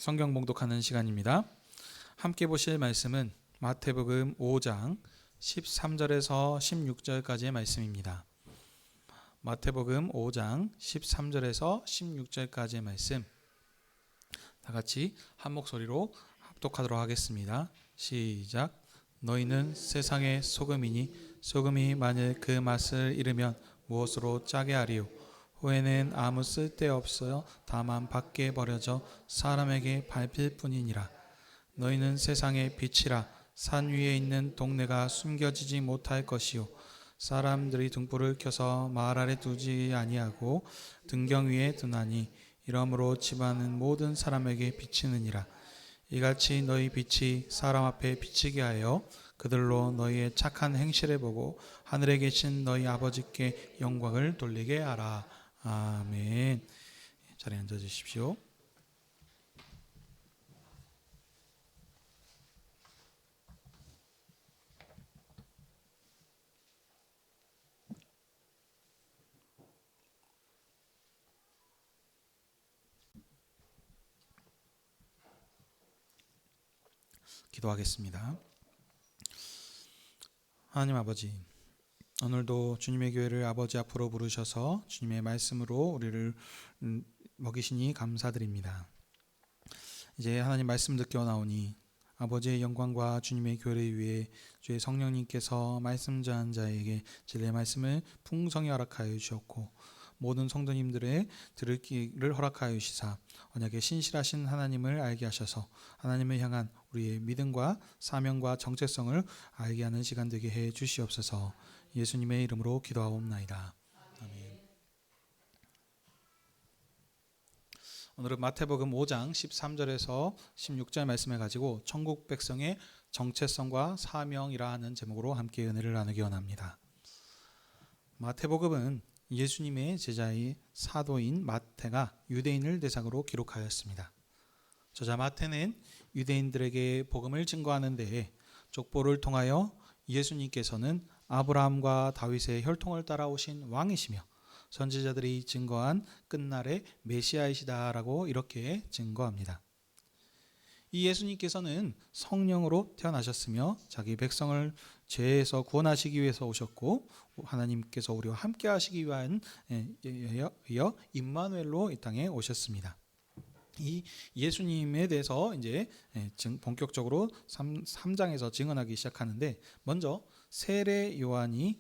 성경 봉독하는 시간입니다. 함께 보실 말씀은 마태복음 5장 13절에서 16절까지의 말씀입니다. 마태복음 5장 13절에서 16절까지의 말씀, 다 같이 한 목소리로 합독하도록 하겠습니다. 시작. 너희는 세상의 소금이니 소금이 만일 그 맛을 잃으면 무엇으로 짜게 하리요? 후에는 아무 쓸데없어요. 다만 밖에 버려져 사람에게 밟힐 뿐이니라. 너희는 세상의 빛이라. 산 위에 있는 동네가 숨겨지지 못할 것이요, 사람들이 등불을 켜서 마을 아래 두지 아니하고 등경 위에 두나니 이러므로 집안은 모든 사람에게 비치느니라. 이같이 너희 빛이 사람 앞에 비치게 하여 그들로 너희의 착한 행실을 보고 하늘에 계신 너희 아버지께 영광을 돌리게 하라. 아멘. 자리에 앉아 주십시오. 기도하겠습니다. 하나님 아버지, 오늘도 주님의 교회를 아버지 앞으로 부르셔서 주님의 말씀으로 우리를 먹이시니 감사드립니다. 이제 하나님 말씀 듣게 나오니 아버지의 영광과 주님의 교회를 위해 주의 성령님께서 말씀 전한 자에게 진리의 말씀을 풍성히 허락하여 주셨고 모든 성도님들의 들을 길을 허락하여 주시사 언약의 신실하신 하나님을 알게 하셔서 하나님을 향한 우리의 믿음과 사명과 정체성을 알게 하는 시간 되게 해 주시옵소서. 예수님의 이름으로 기도하옵나이다. 아멘. 오늘은 마태복음 5장 13절에서 16절 말씀을 가지고 천국 백성의 정체성과 사명이라 하는 제목으로 함께 은혜를 나누기 원합니다. 마태복음은 예수님의 제자의 사도인 마태가 유대인을 대상으로 기록하였습니다. 저자 마태는 유대인들에게 복음을 증거하는 데에 족보를 통하여 예수님께서는 아브라함과 다윗의 혈통을 따라오신 왕이시며 선지자들이 증거한 끝날의 메시아이시다라고 이렇게 증거합니다. 이 예수님께서는 성령으로 태어나셨으며 자기 백성을 죄에서 구원하시기 위해서 오셨고 하나님께서 우리와 함께 하시기 위한 임마누엘로 이 땅에 오셨습니다. 이 예수님에 대해서 이제 본격적으로 3장에서 증언하기 시작하는데, 먼저 세례 요한이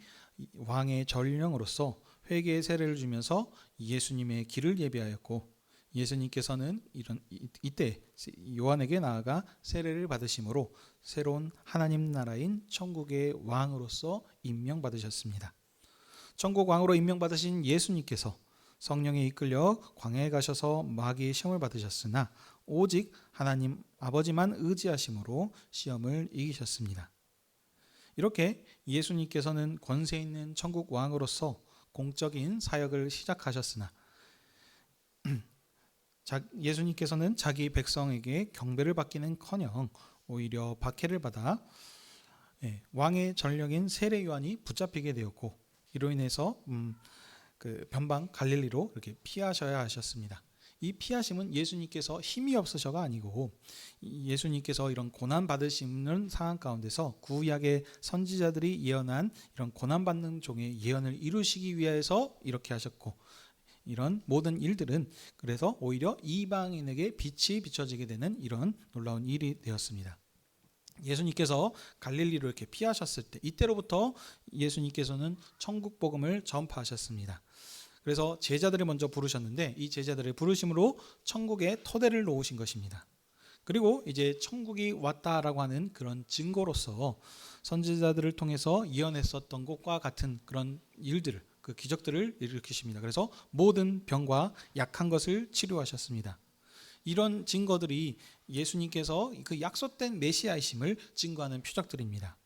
왕의 전령으로서 회개의 세례를 주면서 예수님의 길을 예비하였고, 예수님께서는 이때 요한에게 나아가 세례를 받으심으로 새로운 하나님 나라인 천국의 왕으로서 임명받으셨습니다. 천국 왕으로 임명받으신 예수님께서 성령에 이끌려 광야에 가셔서 마귀의 시험을 받으셨으나 오직 하나님 아버지만 의지하심으로 시험을 이기셨습니다. 이렇게 예수님께서는 권세 있는 천국 왕으로서 공적인 사역을 시작하셨으나 예수님께서는 자기 백성에게 경배를 받기는커녕 오히려 박해를 받아 왕의 전령인 세례 요한이 붙잡히게 되었고, 이로 인해서 변방 갈릴리로 이렇게 피하셔야 하셨습니다. 이 피하심은 예수님께서 힘이 없으셔가 아니고 예수님께서 이런 고난 받으시는 상황 가운데서 구약의 선지자들이 예언한 이런 고난 받는 종의 예언을 이루시기 위해서 이렇게 하셨고, 이런 모든 일들은 그래서 오히려 이방인에게 빛이 비춰지게 되는 이런 놀라운 일이 되었습니다. 예수님께서 갈릴리로 이렇게 피하셨을 때, 이때로부터 예수님께서는 천국 복음을 전파하셨습니다. 그래서 제자들을 먼저 부르셨는데 이 제자들을 부르심으로 천국의 토대를 놓으신 것입니다. 그리고 이제 천국이 왔다라고 하는 그런 증거로서 선지자들을 통해서 예언했었던 것과 같은 그런 일들을, 그 기적들을 일으키십니다. 그래서 모든 병과 약한 것을 치료하셨습니다. 이런 증거들이 예수님께서 그 약속된 메시아이심을 증거하는 표적들입니다.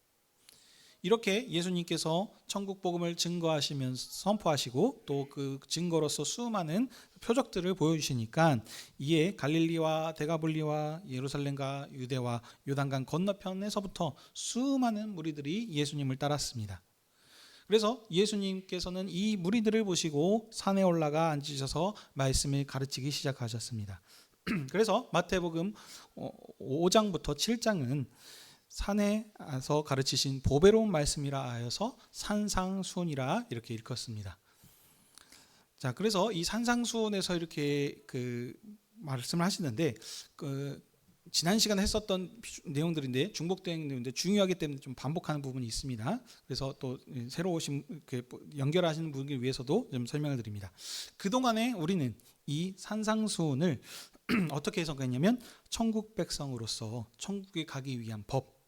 이렇게 예수님께서 천국 복음을 증거하시면서 선포하시고 또 그 증거로서 수많은 표적들을 보여주시니까 이에 갈릴리와 데가볼리와 예루살렘과 유대와 요단강 건너편에서부터 수많은 무리들이 예수님을 따랐습니다. 그래서 예수님께서는 이 무리들을 보시고 산에 올라가 앉으셔서 말씀을 가르치기 시작하셨습니다. 그래서 마태복음 5장부터 7장은 산에서 가르치신 보배로운 말씀이라 하여서 산상수훈이라 이렇게 읽었습니다. 자, 그래서 이 산상수훈에서 이렇게 그 말씀을 하시는데 지난 시간에 했었던 내용들인데 중복된 내용인데 중요하기 때문에 좀 반복하는 부분이 있습니다. 그래서 또 새로 오신 연결하시는 분을 위해서도 좀 설명을 드립니다. 그동안에 우리는 이 산상수훈을 어떻게 해석했냐면 천국 백성으로서 천국에 가기 위한 법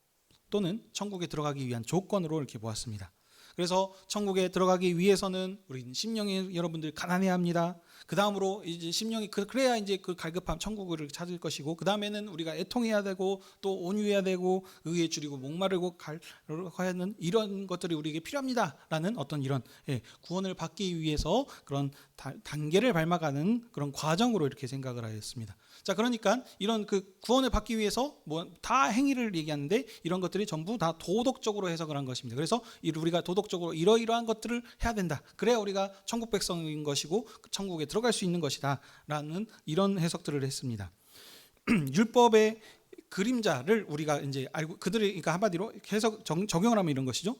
또는 천국에 들어가기 위한 조건으로 이렇게 보았습니다. 그래서 천국에 들어가기 위해서는 우리 심령의 여러분들 가난해야 합니다. 그 다음으로 이제 심령이 그래야 이제 그 갈급함 천국을 찾을 것이고, 그 다음에는 우리가 애통해야 되고 또 온유해야 되고 의에 줄이고 목마르고 가는 이런 것들이 우리에게 필요합니다라는 어떤 이런 구원을 받기 위해서 그런 단계를 밟아가는 그런 과정으로 이렇게 생각을 하였습니다. 자, 그러니까 이런 그 구원을 받기 위해서 뭐 다 행위를 얘기하는데 이런 것들이 전부 다 도덕적으로 해석을 한 것입니다. 그래서 우리가 도덕적으로 이러이러한 것들을 해야 된다. 그래야 우리가 천국 백성인 것이고 천국에 들어갈 수 있는 것이다 라는 이런 해석들을 했습니다. 율법의 그림자를 우리가 이제 알고 그들이 그러니까 한마디로 해석 적용을 하면 이런 것이죠.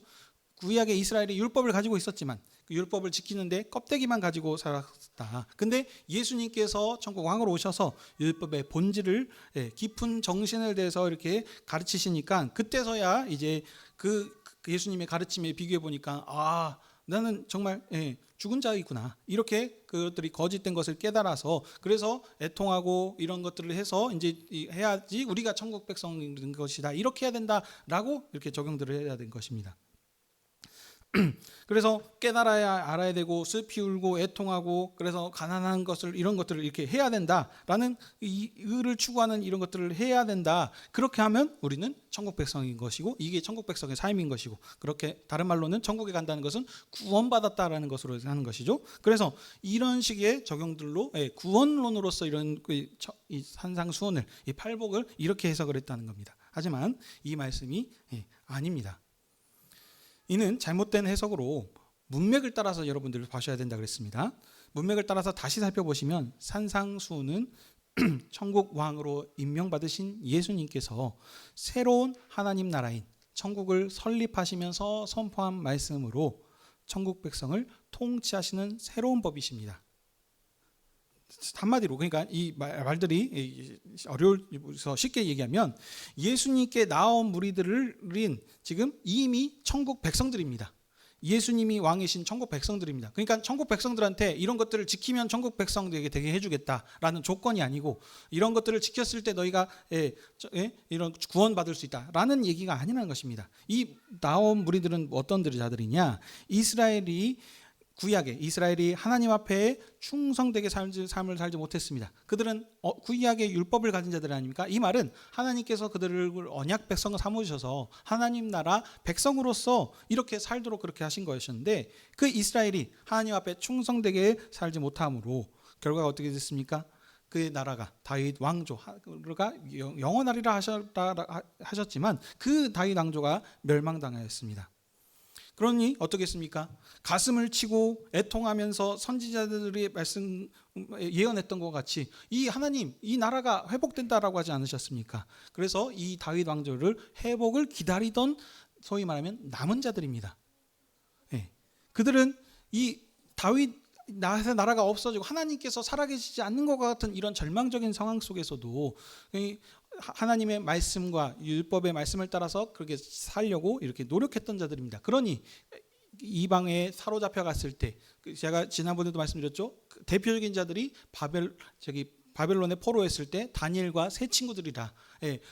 구약의 이스라엘이 율법을 가지고 있었지만 그 율법을 지키는데 껍데기만 가지고 살았다. 근데 예수님께서 천국 왕으로 오셔서 율법의 본질을 깊은 정신을 대해서 이렇게 가르치시니까 그때서야 이제 그 예수님의 가르침에 비교해 보니까 나는 정말 죽은 자이구나. 이렇게 그것들이 거짓된 것을 깨달아서 그래서 애통하고 이런 것들을 해서 이제 해야지 우리가 천국 백성인 것이다. 이렇게 해야 된다라고 이렇게 적용들을 해야 된 것입니다. 그래서 깨달아야 알아야 되고 슬피 울고 애통하고 그래서 가난한 것을 이런 것들을 이렇게 해야 된다라는 이 의를 추구하는 이런 것들을 해야 된다. 그렇게 하면 우리는 천국 백성인 것이고 이게 천국 백성의 삶인 것이고, 그렇게 다른 말로는 천국에 간다는 것은 구원받았다라는 것으로 하는 것이죠. 그래서 이런 식의 적용들로 구원론으로서 이런 이 산상수훈을 이 팔복을 이렇게 해석을 했다는 겁니다. 하지만 이 말씀이 아닙니다. 이는 잘못된 해석으로 문맥을 따라서 여러분들 봐셔야 된다 그랬습니다. 문맥을 따라서 다시 살펴보시면 산상수훈은 천국 왕으로 임명받으신 예수님께서 새로운 하나님 나라인 천국을 설립하시면서 선포한 말씀으로 천국 백성을 통치하시는 새로운 법이십니다. 한마디로 그러니까 이 말들이 어려워서 쉽게 얘기하면 예수님께 나온 무리들은 지금 이미 천국 백성들입니다. 예수님이 왕이신 천국 백성들입니다. 그러니까 천국 백성들한테 이런 것들을 지키면 천국 백성들에게 되게 해주겠다라는 조건이 아니고 이런 것들을 지켰을 때 너희가 이런 구원받을 수 있다라는 얘기가 아니라는 것입니다. 이 나온 무리들은 어떤 자들이냐? 구약에 이스라엘이 하나님 앞에 충성되게 삶을 살지 못했습니다. 그들은 구약의 율법을 가진 자들 아닙니까? 이 말은 하나님께서 그들을 언약 백성을 삼으셔서 하나님 나라 백성으로서 이렇게 살도록 그렇게 하신 것이었는데 그 이스라엘이 하나님 앞에 충성되게 살지 못함으로 결과가 어떻게 됐습니까? 그의 나라가 다윗 왕조가 영원하리라 하셨지만 그 다윗 왕조가 멸망당하였습니다. 그러니 어떻겠습니까? 가슴을 치고 애통하면서 선지자들이 말씀 예언했던 것 같이 이 하나님 이 나라가 회복된다라고 하지 않으셨습니까? 그래서 이 다윗 왕조를 회복을 기다리던 소위 말하면 남은 자들입니다. 그들은 이 다윗 나라가 없어지고 하나님께서 살아계시지 않는 것 같은 이런 절망적인 상황 속에서도 하나님의 말씀과 율법의 말씀을 따라서 그렇게 살려고 이렇게 노력했던 자들입니다. 그러니 이방에 사로잡혀 갔을 때 제가 지난번에도 말씀드렸죠. 대표적인 자들이 바벨론에 포로했을 때 다니엘과 세 친구들이라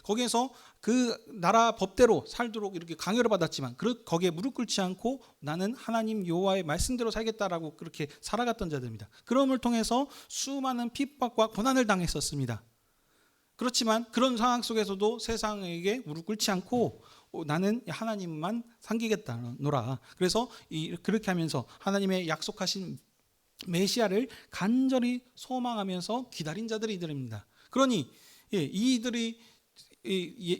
거기에서 그 나라 법대로 살도록 이렇게 강요를 받았지만 거기에 무릎 꿇지 않고 나는 하나님 여호와의 말씀대로 살겠다라고 그렇게 살아갔던 자들입니다. 그럼을 통해서 수많은 핍박과 고난을 당했었습니다. 그렇지만 그런 상황 속에서도 세상에게 무릎 꿇지 않고 나는 하나님만 섬기겠다노라. 그래서 그렇게 하면서 하나님의 약속하신 메시아를 간절히 소망하면서 기다린 자들이 이들입니다. 그러니 이들이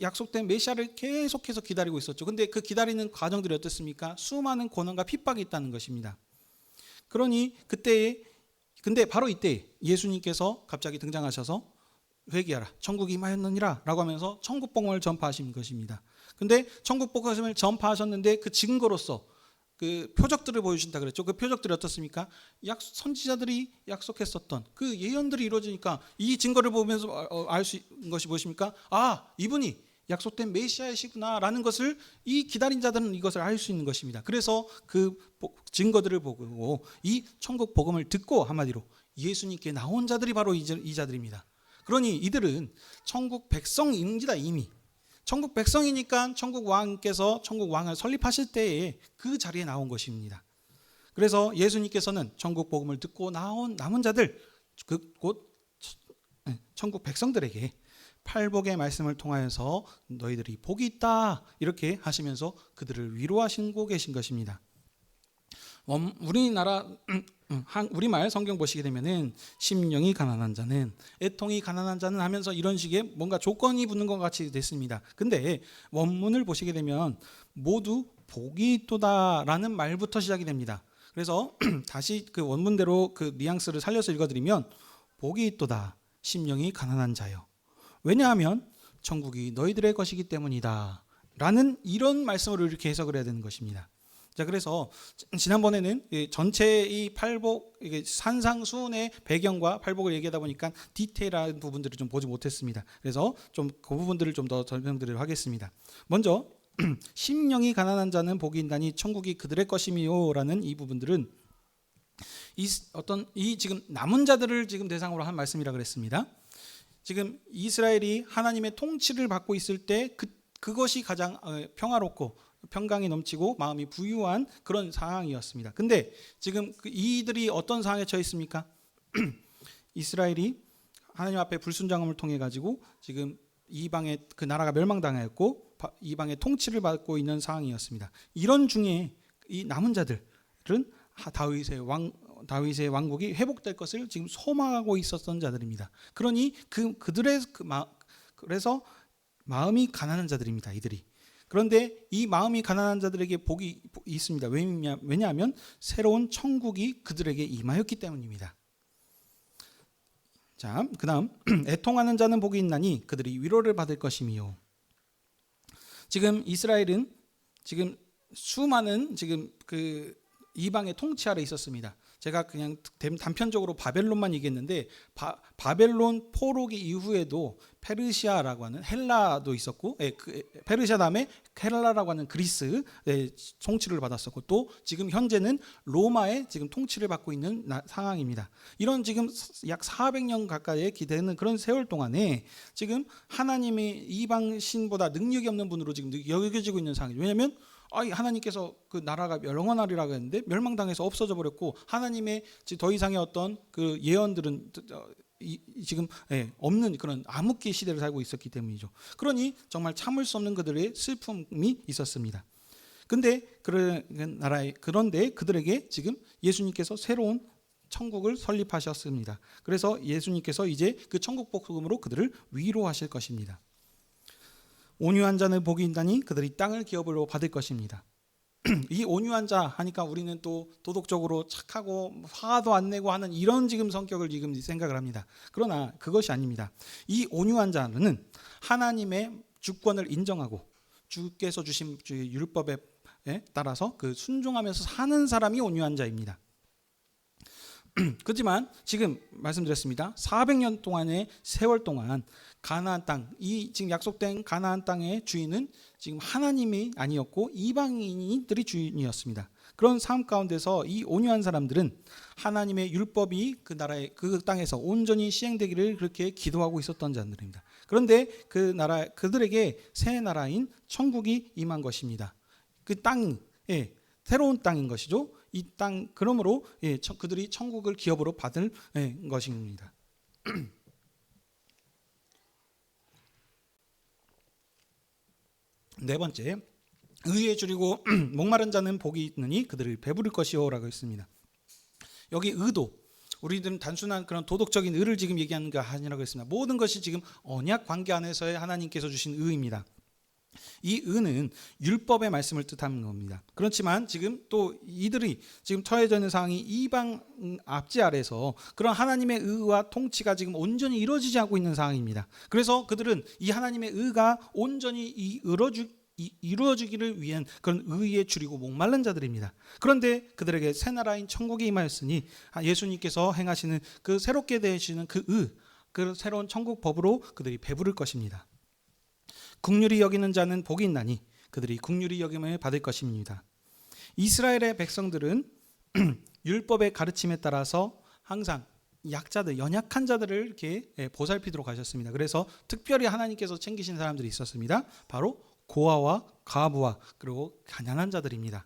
약속된 메시아를 계속해서 기다리고 있었죠. 근데 그 기다리는 과정들이 어떻습니까? 수많은 고난과 핍박이 있다는 것입니다. 그러니 근데 바로 이때 예수님께서 갑자기 등장하셔서 회개하라 천국이 임하였느니라 라고 하면서 천국 복음을 전파하신 것입니다. 근데 천국 복음을 전파하셨는데 그 증거로서 그 표적들을 보여주신다 그랬죠. 그 표적들이 어떻습니까? 선지자들이 약속했었던 그 예언들이 이루어지니까 이 증거를 보면서 알 수 있는 것이 무엇입니까? 아, 이분이 약속된 메시아이시구나라는 것을 이 기다린 자들은 이것을 알 수 있는 것입니다. 그래서 그 증거들을 보고 이 천국 복음을 듣고 한마디로 예수님께 나온 자들이 바로 이 자들입니다. 그러니 이들은 천국 백성입니다. 이미 천국 백성이니까 천국 왕께서 천국 왕을 설립하실 때에 그 자리에 나온 것입니다. 그래서 예수님께서는 천국 복음을 듣고 나온 남은 자들 곧 천국 백성들에게 팔복의 말씀을 통하여서 너희들이 복이 있다 이렇게 하시면서 그들을 위로하시고 계신 것입니다. 우리말 성경 보시게 되면은 심령이 가난한 자는 애통이 가난한 자는 하면서 이런 식의 뭔가 조건이 붙는 것 같이 됐습니다. 근데 원문을 보시게 되면 모두 복이 있도다라는 말부터 시작이 됩니다. 그래서 다시 그 원문대로 그 뉘앙스를 살려서 읽어드리면 복이 있도다 심령이 가난한 자여 왜냐하면 천국이 너희들의 것이기 때문이다 라는 이런 말씀으로 이렇게 해석을 해야 되는 것입니다. 자, 그래서 지난번에는 전체 이 팔복 산상수훈의 배경과 팔복을 얘기하다 보니까 디테일한 부분들을 좀 보지 못했습니다. 그래서 좀 그 부분들을 좀 더 설명드리도록 하겠습니다. 먼저 심령이 가난한 자는 복이 있나니 천국이 그들의 것이미요라는 이 부분들은 이 지금 남은 자들을 지금 대상으로 한 말씀이라 그랬습니다. 지금 이스라엘이 하나님의 통치를 받고 있을 때 그것이 가장 평화롭고 평강이 넘치고 마음이 부유한 그런 상황이었습니다. 근데 지금 이들이 어떤 상황에 처해 있습니까? 이스라엘이 하나님 앞에 불순종함을 통해 가지고 지금 이방의 그 나라가 멸망당하였고 이방의 통치를 받고 있는 상황이었습니다. 이런 중에 이 남은 자들은 다윗의 왕국이 회복될 것을 지금 소망하고 있었던 자들입니다. 그러니 그래서 마음이 가난한 자들입니다. 이들이. 그런데 이 마음이 가난한 자들에게 복이 있습니다. 왜냐하면 새로운 천국이 그들에게 임하였기 때문입니다. 자, 그다음 애통하는 자는 복이 있나니 그들이 위로를 받을 것이미요. 지금 이스라엘은 지금 수많은 지금 그 이방의 통치 아래 있었습니다. 제가 그냥 단편적으로 바벨론만 얘기했는데 바벨론 포로기 이후에도 페르시아라고 하는 헬라도 있었고 페르시아 다음에 헬라라고 하는 그리스의 통치를 받았었고 또 지금 현재는 로마의 지금 통치를 받고 있는 상황입니다. 이런 지금 약 400년 가까이 기대는 그런 세월 동안에 지금 하나님의 이방 신보다 능력이 없는 분으로 지금 여겨지고 있는 상황이죠. 왜냐하면 하나님께서 그 나라가 멸망하리라고 했는데 멸망당해서 없어져 버렸고 하나님의 더 이상의 어떤 그 예언들은 지금 없는 그런 암흑기 시대를 살고 있었기 때문이죠. 그러니 정말 참을 수 없는 그들의 슬픔이 있었습니다. 그런데 그들에게 지금 예수님께서 새로운 천국을 설립하셨습니다. 그래서 예수님께서 이제 그 천국 복음으로 그들을 위로하실 것입니다. 온유한 자는 복이 있나니 그들이 땅을 기업으로 받을 것입니다. 이 온유한 자 하니까 우리는 또 도덕적으로 착하고 화도 안 내고 하는 이런 지금 성격을 지금 생각을 합니다. 그러나 그것이 아닙니다. 이 온유한 자는 하나님의 주권을 인정하고 주께서 주신 율법에 따라서 그 순종하면서 사는 사람이 온유한 자입니다. 그렇지만 지금 말씀드렸습니다. 400년 동안의 세월 동안 가나안 땅, 이 지금 약속된 가나안 땅의 주인은 지금 하나님이 아니었고 이방인들이 주인이었습니다. 그런 삶 가운데서 이 온유한 사람들은 하나님의 율법이 그 땅에서 온전히 시행되기를 그렇게 기도하고 있었던 자들입니다. 그런데 그들에게 새 나라인 천국이 임한 것입니다. 그 땅이 새로운 땅인 것이죠. 이 땅 그러므로 그들이 천국을 기업으로 받을 것입니다. 네 번째, 의에 줄이고 목마른 자는 복이 있느니 그들을 배부를 것이요라고 했습니다. 여기 의도, 우리들은 단순한 그런 도덕적인 의를 지금 얘기하는 게 아니라고 했습니다. 모든 것이 지금 언약 관계 안에서의 하나님께서 주신 의입니다. 이 의는 율법의 말씀을 뜻하는 겁니다. 그렇지만 지금 또 이들이 지금 처해져 있는 상황이 이방 압제 아래서 그런 하나님의 의와 통치가 지금 온전히 이루어지지 않고 있는 상황입니다. 그래서 그들은 이 하나님의 의가 온전히 이루어지기를 위한 그런 의에 줄이고 목마른 자들입니다. 그런데 그들에게 새 나라인 천국이 임하였으니 예수님께서 행하시는 그 새롭게 되시는 그 새로운 천국 법으로 그들이 배부를 것입니다. 긍휼히 여기는 자는 복이 있나니 그들이 긍휼히 여김을 받을 것입니다. 이스라엘의 백성들은 율법의 가르침에 따라서 항상 약자들, 연약한 자들을 이렇게 보살피도록 하셨습니다. 그래서 특별히 하나님께서 챙기신 사람들이 있었습니다. 바로 고아와 과부와 그리고 가난한 자들입니다.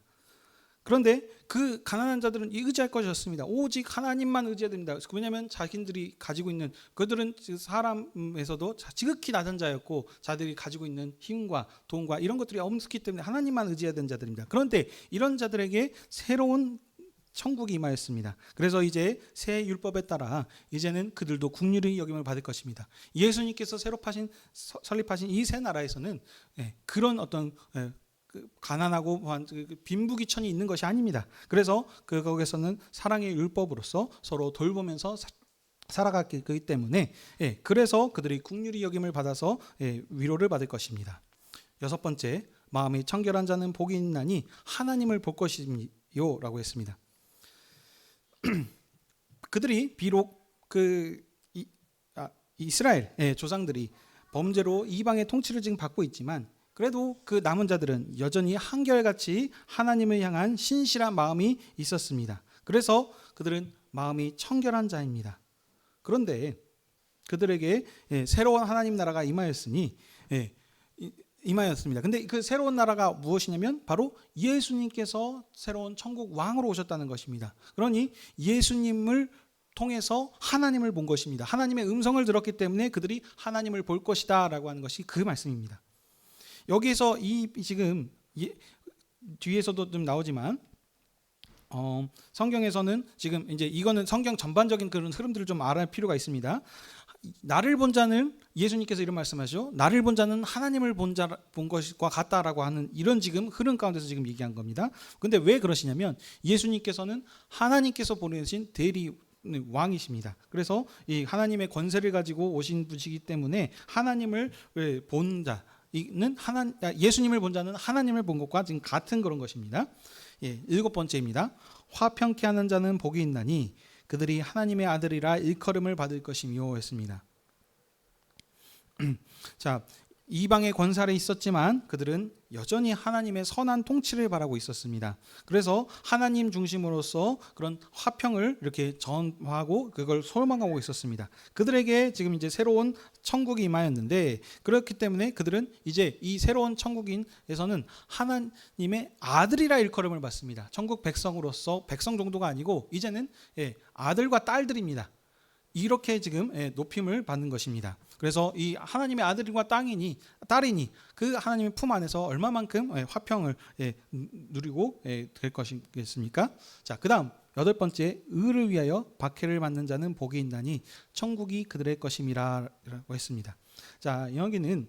그런데 그 가난한 자들은 의지할 것이 없습니다. 오직 하나님만 의지해야 됩니다. 왜냐하면 자신들이 가지고 있는, 그들은 사람에서도 지극히 낮은 자였고 자들이 가지고 있는 힘과 돈과 이런 것들이 없기 때문에 하나님만 의지해야 되는 자들입니다. 그런데 이런 자들에게 새로운 천국이 임하였습니다. 그래서 이제 새 율법에 따라 이제는 그들도 긍휼히 여김을 받을 것입니다. 예수님께서 새로 설립하신 이 새 나라에서는 그런 어떤 가난하고 빈부귀천이 있는 것이 아닙니다. 그래서 거기서는 사랑의 율법으로서 서로 돌보면서 살아갔기 때문에 그래서 그들이 긍휼히 여김을 받아서 위로를 받을 것입니다. 여섯 번째, 마음이 청결한 자는 복이 있나니 하나님을 볼 것이요라고 했습니다. 그들이 비록 이스라엘 조상들이 범죄로 이방의 통치를 지금 받고 있지만 그래도 그 남은 자들은 여전히 한결같이 하나님을 향한 신실한 마음이 있었습니다. 그래서 그들은 마음이 청결한 자입니다. 그런데 그들에게 새로운 하나님 나라가 임하였습니다. 근데 그 새로운 나라가 무엇이냐면 바로 예수님께서 새로운 천국 왕으로 오셨다는 것입니다. 그러니 예수님을 통해서 하나님을 본 것입니다. 하나님의 음성을 들었기 때문에 그들이 하나님을 볼 것이다 라고 하는 것이 그 말씀입니다. 여기에서 지금 뒤에서도 좀 나오지만 성경에서는 지금 이제 이거는 성경 전반적인 그런 흐름들을 좀 알아야 필요가 있습니다. 나를 본 자는, 예수님께서 이런 말씀하시죠. 나를 본 자는 하나님을 본 것과 같다라고 하는 이런 지금 흐름 가운데서 지금 얘기한 겁니다. 근데 왜 그러시냐면 예수님께서는 하나님께서 보내신 대리 왕이십니다. 그래서 이 하나님의 권세를 가지고 오신 분이기 때문에 하나님을 본 자, 예수님을 본 자는 하나님을 본 것과 지금 같은 그런 것입니다. 일곱 번째입니다. 화평케 하는 자는 복이 있나니 그들이 하나님의 아들이라 일컬음을 받을 것이며 했습니다. 자, 이방의 권사를 있었지만 그들은 여전히 하나님의 선한 통치를 바라고 있었습니다. 그래서 하나님 중심으로서 그런 화평을 이렇게 전하고 그걸 소망하고 있었습니다. 그들에게 지금 이제 새로운 천국이 임하였는데 그렇기 때문에 그들은 이제 이 새로운 천국인에서는 하나님의 아들이라 일컬음을 받습니다. 천국 백성으로서, 백성 정도가 아니고 이제는 아들과 딸들입니다. 이렇게 지금 높임을 받는 것입니다. 그래서 이 하나님의 아들과 딸이니 그 하나님의 품 안에서 얼마만큼 화평을 누리고 될 것이겠습니까? 자, 그다음 여덟 번째, 의를 위하여 박해를 받는 자는 복이 있나니 천국이 그들의 것임이라고 했습니다. 자, 여기는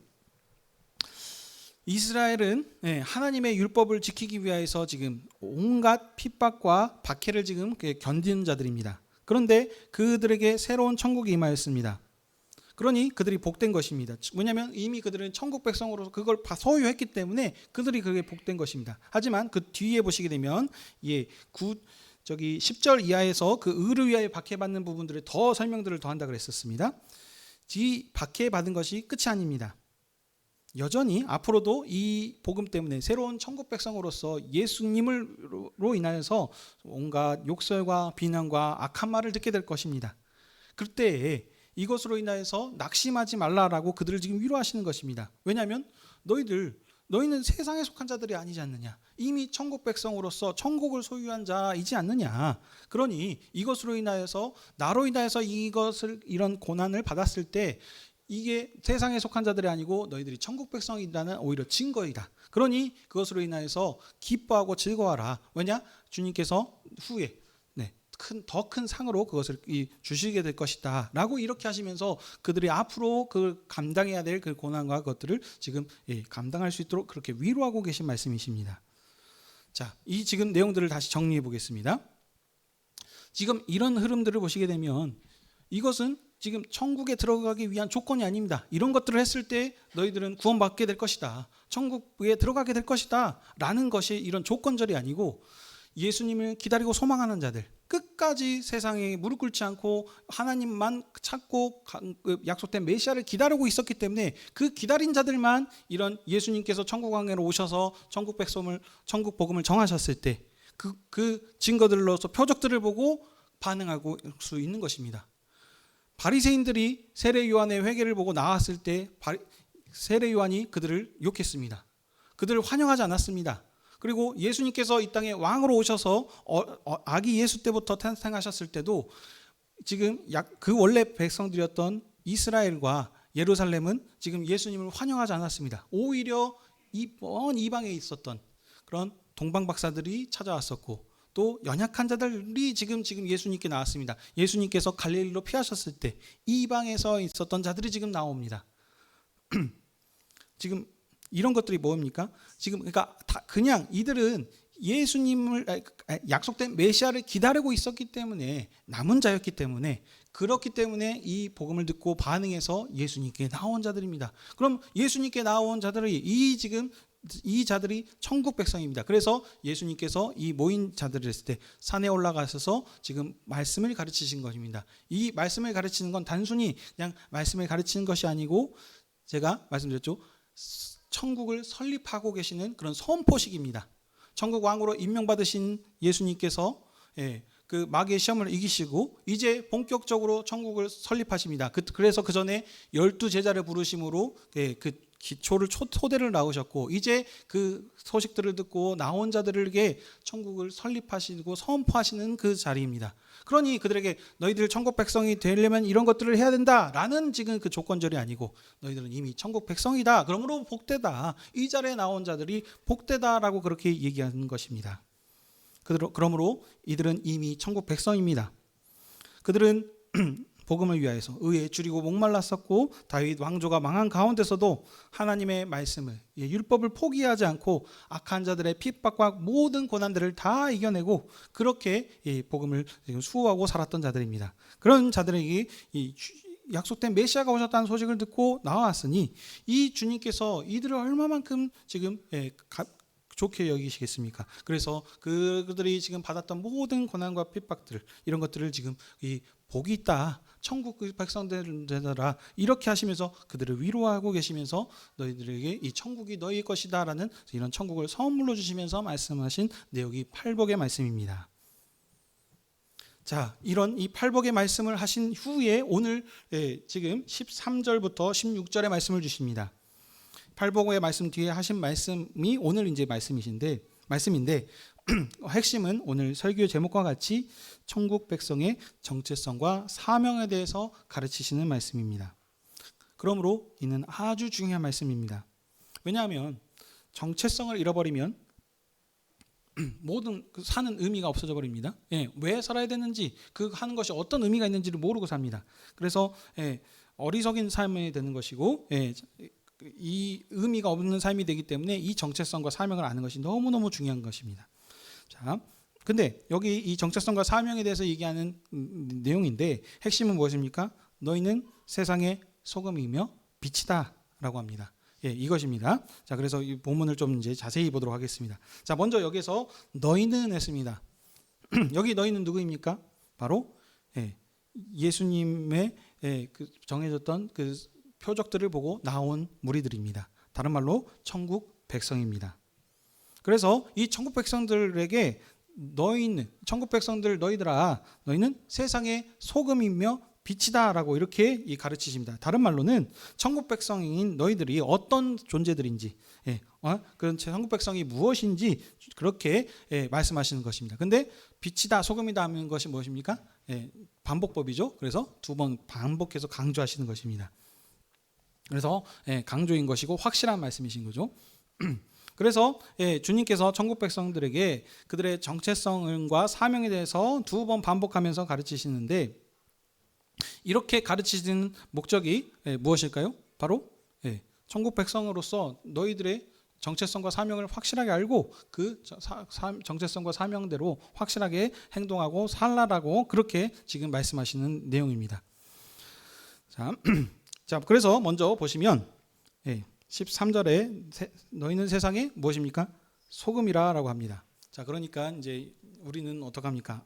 이스라엘은 하나님의 율법을 지키기 위해서 지금 온갖 핍박과 박해를 지금 견디는 자들입니다. 그런데 그들에게 새로운 천국이 임하였습니다. 그러니 그들이 복된 것입니다. 왜냐하면 이미 그들은 천국 백성으로서 그걸 소유했기 때문에 그들이 그게 복된 것입니다. 하지만 그 뒤에 보시게 되면 10절 이하에서 그 의를 위하여 박해받는 부분들을 더 설명들을 더한다 그랬었습니다. 이 박해받은 것이 끝이 아닙니다. 여전히 앞으로도 이 복음 때문에 새로운 천국 백성으로서 예수님으로 인하여서 온갖 욕설과 비난과 악한 말을 듣게 될 것입니다. 그때 이것으로 인하여서 낙심하지 말라라고 그들을 지금 위로하시는 것입니다. 왜냐하면 너희는 세상에 속한 자들이 아니지 않느냐. 이미 천국 백성으로서 천국을 소유한 자이지 않느냐. 그러니 이것으로 인하여서 나로 인하여서 이런 고난을 받았을 때 이게 세상에 속한 자들이 아니고 너희들이 천국 백성이라는 오히려 증거이다. 그러니 그것으로 인하여서 기뻐하고 즐거워하라. 왜냐? 주님께서 후에 더 큰 상으로 그것을 주시게 될 것이다라고 이렇게 하시면서 그들이 앞으로 그 감당해야 될 그 고난과 것들을 지금 감당할 수 있도록 그렇게 위로하고 계신 말씀이십니다. 자, 이 지금 내용들을 다시 정리해 보겠습니다. 지금 이런 흐름들을 보시게 되면 이것은 지금 천국에 들어가기 위한 조건이 아닙니다. 이런 것들을 했을 때 너희들은 구원받게 될 것이다. 천국에 들어가게 될 것이다. 라는 것이 이런 조건절이 아니고 예수님을 기다리고 소망하는 자들, 끝까지 세상에 무릎 꿇지 않고 하나님만 찾고 약속된 메시아를 기다리고 있었기 때문에 그 기다린 자들만 이런 예수님께서 천국 왕래로 오셔서 천국 복음을 정하셨을 때 그 증거들로서 표적들을 보고 반응하고 수 있는 것입니다. 바리새인들이 세례 요한의 회개를 보고 나왔을 때 세례 요한이 그들을 욕했습니다. 그들을 환영하지 않았습니다. 그리고 예수님께서 이 땅에 왕으로 오셔서 아기 예수 때부터 탄생하셨을 때도 지금 그 원래 백성들이었던 이스라엘과 예루살렘은 지금 예수님을 환영하지 않았습니다. 오히려 먼 이방에 있었던 그런 동방 박사들이 찾아왔었고 또 연약한 자들이 지금 예수님께 나왔습니다. 예수님께서 갈릴리로 피하셨을 때 이방에서 있었던 자들이 지금 나옵니다. 지금 이런 것들이 뭡니까? 지금 그러니까 그냥 이들은 예수님을 약속된 메시아를 기다리고 있었기 때문에 남은 자였기 때문에 그렇기 때문에 이 복음을 듣고 반응해서 예수님께 나온 자들입니다. 그럼 예수님께 나온 자들이 이 자들이 천국 백성입니다. 그래서 예수님께서 이 모인 자들을 했을 때 산에 올라가셔서 지금 말씀을 가르치신 것입니다. 이 말씀을 가르치는 건 단순히 그냥 말씀을 가르치는 것이 아니고 제가 말씀드렸죠. 천국을 설립하고 계시는 그런 선포식입니다. 천국 왕으로 임명받으신 예수님께서 그 마귀의 시험을 이기시고 이제 본격적으로 천국을 설립하십니다. 그래서 그 전에 12제자를 부르심으로 그 기초를 토대를 나오셨고 이제 그 소식들을 듣고 나온 자들에게 천국을 설립하시고 선포하시는 그 자리입니다. 그러니 그들에게 너희들 천국 백성이 되려면 이런 것들을 해야 된다라는 지금 그 조건절이 아니고 너희들은 이미 천국 백성이다. 그러므로 복되다. 이 자리에 나온 자들이 복되다라고 그렇게 얘기하는 것입니다. 그러므로 이들은 이미 천국 백성입니다. 그들은 복음을 위하여서 의에 줄이고 목말랐었고 다윗 왕조가 망한 가운데서도 하나님의 말씀을 율법을 포기하지 않고 악한 자들의 핍박과 모든 고난들을 다 이겨내고 그렇게 복음을 수호하고 살았던 자들입니다. 그런 자들에게 약속된 메시아가 오셨다는 소식을 듣고 나왔으니 이 주님께서 이들을 얼마만큼 지금 좋게 여기시겠습니까? 그래서 그들이 지금 받았던 모든 고난과 핍박들 이런 것들을 지금 이 복이 있다. 천국 백성들아 이렇게 하시면서 그들을 위로하고 계시면서 너희들에게 이 천국이 너희의 것이다라는 이런 천국을 선물로 주시면서 말씀하신 내용이 팔복의 말씀입니다. 자, 이런 이 팔복의 말씀을 하신 후에 오늘 지금 13절부터 16절의 말씀을 주십니다. 팔복의 말씀 뒤에 하신 말씀이 오늘 이제 말씀인데 핵심은 오늘 설교 제목과 같이 천국 백성의 정체성과 사명에 대해서 가르치시는 말씀입니다. 그러므로 이는 아주 중요한 말씀입니다. 왜냐하면 정체성을 잃어버리면 모든 사는 의미가 없어져 버립니다. 왜 살아야 되는지 그 하는 것이 어떤 의미가 있는지를 모르고 삽니다. 그래서 어리석인 삶이 되는 것이고 이 의미가 없는 삶이 되기 때문에 이 정체성과 사명을 아는 것이 너무너무 중요한 것입니다. 자, 근데 여기 이 정체성과 사명에 대해서 얘기하는 내용인데 핵심은 무엇입니까? 너희는 세상의 소금이며 빛이다라고 합니다. 이것입니다. 자, 그래서 이 본문을 좀 이제 자세히 보도록 하겠습니다. 자, 먼저 여기서 너희는 했습니다. 여기 너희는 누구입니까? 바로 예수님의 그 정해졌던 그 표적들을 보고 나온 무리들입니다. 다른 말로 천국 백성입니다. 그래서 이 천국 백성들에게 천국 백성들 너희들아 너희는 세상의 소금이며 빛이다라고 이렇게 가르치십니다. 다른 말로는 천국 백성인 너희들이 어떤 존재들인지 그런 천국 백성이 무엇인지 그렇게 말씀하시는 것입니다. 근데 빛이다 소금이다 하는 것이 무엇입니까? 반복법이죠. 그래서 두 번 반복해서 강조하시는 것입니다. 그래서 강조인 것이고 확실한 말씀이신 거죠. 그래서 주님께서 천국 백성들에게 그들의 정체성과 사명에 대해서 2번 반복하면서 가르치시는데, 이렇게 가르치시는 목적이 무엇일까요? 바로 천국 백성으로서 너희들의 정체성과 사명을 확실하게 알고 그 정체성과 사명대로 확실하게 행동하고 살라라고 그렇게 지금 말씀하시는 내용입니다. 자, 그래서 먼저 보시면 13절에 너희는 세상에 무엇입니까? 소금이라라고 합니다. 자, 그러니까 이제 우리는 어떡합니까?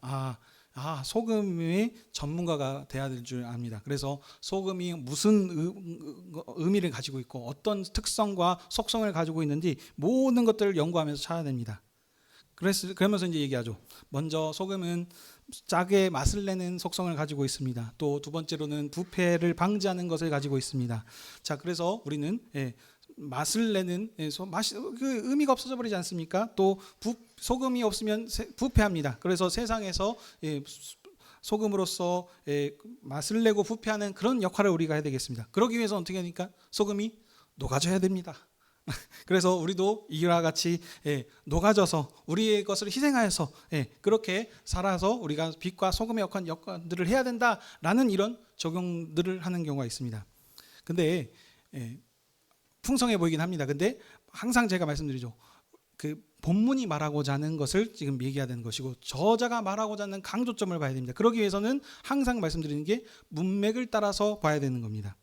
소금의 전문가가 돼야 될 줄 압니다. 그래서 소금이 무슨 의미를 가지고 있고 어떤 특성과 속성을 가지고 있는지 모든 것들을 연구하면서 찾아야 됩니다. 그러면서 이제 얘기하죠. 먼저 소금은 짜게 맛을 내는 속성을 가지고 있습니다. 또 두 번째로는 부패를 방지하는 것을 가지고 있습니다. 자, 그래서 우리는 맛을 내는 그 의미가 없어져 버리지 않습니까? 또 소금이 없으면 부패합니다. 그래서 세상에서 소금으로서 맛을 내고 부패하는 그런 역할을 우리가 해야 되겠습니다. 그러기 위해서 어떻게 하니까 소금이 녹아져야 됩니다. 그래서 우리도 이와 같이 녹아져서 우리의 것을 희생하여서 그렇게 살아서 우리가 빛과 소금의 역할들을 해야 된다라는 이런 적용들을 하는 경우가 있습니다. 근데 풍성해 보이긴 합니다. 근데 항상 제가 말씀드리죠. 그 본문이 말하고자 하는 것을 지금 얘기해야 되는 것이고 저자가 말하고자 하는 강조점을 봐야 됩니다. 그러기 위해서는 항상 말씀드리는 게 문맥을 따라서 봐야 되는 겁니다.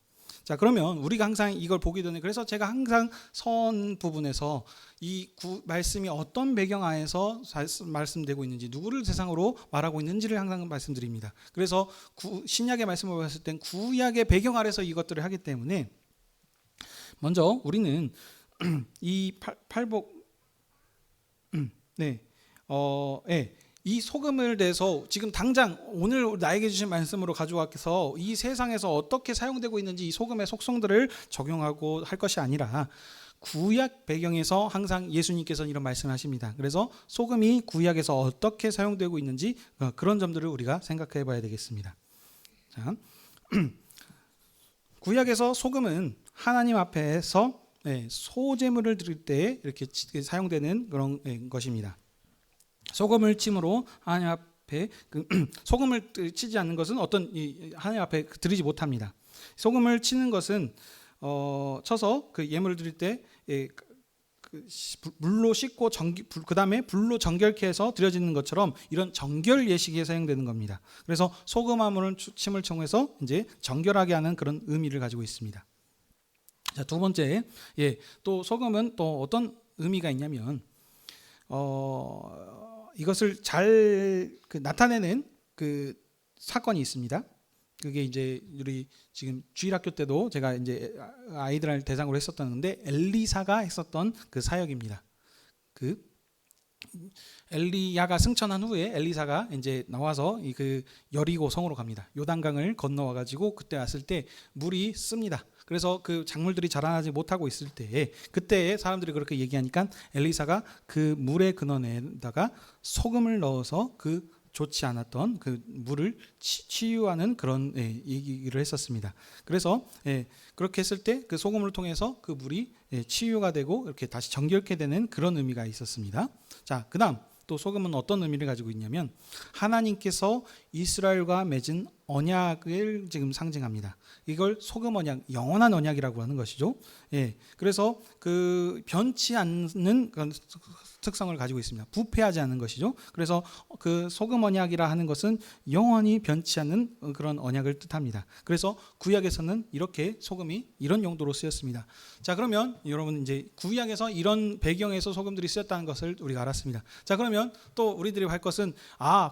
자, 그러면 우리가 항상 이걸 보기 전에, 그래서 제가 항상 선 부분에서 이 말씀이 어떤 배경 하에서 말씀되고 있는지, 누구를 대상으로 말하고 있는지를 항상 말씀드립니다. 그래서 신약의 말씀을 봤을 땐 구약의 배경 아래서 이것들을 하기 때문에 먼저 우리는 이 이 소금을 대해서 지금 당장 오늘 나에게 주신 말씀으로 가져와서 이 세상에서 어떻게 사용되고 있는지 이 소금의 속성들을 적용하고 할 것이 아니라 구약 배경에서 항상 예수님께서는 이런 말씀하십니다. 그래서 소금이 구약에서 어떻게 사용되고 있는지 그런 점들을 우리가 생각해 봐야 되겠습니다. 자, 구약에서 소금은 하나님 앞에서 소제물을 드릴 때 이렇게 사용되는 그런 것입니다. 소금을 침으로 하나님 앞에 소금을 치지 않는 것은 하나님 앞에 드리지 못합니다. 소금을 치는 것은 쳐서 그 예물을 드릴 때 물로 씻고 그 다음에 불로 정결케 해서 드려지는 것처럼 이런 정결 예식에 사용되는 겁니다. 그래서 소금화물을 침을 청해서 이제 정결하게 하는 그런 의미를 가지고 있습니다. 자, 두 번째, 또 소금은 또 어떤 의미가 있냐면 이것을 잘 나타내는 그 사건이 있습니다. 그게 이제 우리 지금 주일학교 때도 제가 이제 아이들을 대상으로 했었던 데 엘리사가 했었던 그 사역입니다. 그 엘리야가 승천한 후에 엘리사가 이제 나와서 그 여리고 성으로 갑니다. 요단강을 건너와 가지고 그때 왔을 때 물이 씁니다. 그래서 그 작물들이 자라나지 못하고 있을 때 그때 사람들이 그렇게 얘기하니까 엘리사가 그 물의 근원에다가 소금을 넣어서 그 좋지 않았던 그 물을 치유하는 그런 얘기를 했었습니다. 그래서 그렇게 했을 때 그 소금을 통해서 그 물이 치유가 되고 이렇게 다시 정결케 되는 그런 의미가 있었습니다. 자, 그다음 또 소금은 어떤 의미를 가지고 있냐면 하나님께서 이스라엘과 맺은 언약을 지금 상징합니다. 이걸 소금 언약, 영원한 언약이라고 하는 것이죠. 그래서 그 변치 않는 그런 특성을 가지고 있습니다. 부패하지 않는 것이죠. 그래서 그 소금 언약이라 하는 것은 영원히 변치 않는 그런 언약을 뜻합니다. 그래서 구약에서는 이렇게 소금이 이런 용도로 쓰였습니다. 자, 그러면 여러분 이제 구약에서 이런 배경에서 소금들이 쓰였다는 것을 우리가 알았습니다. 자, 그러면 또 우리들이 할 것은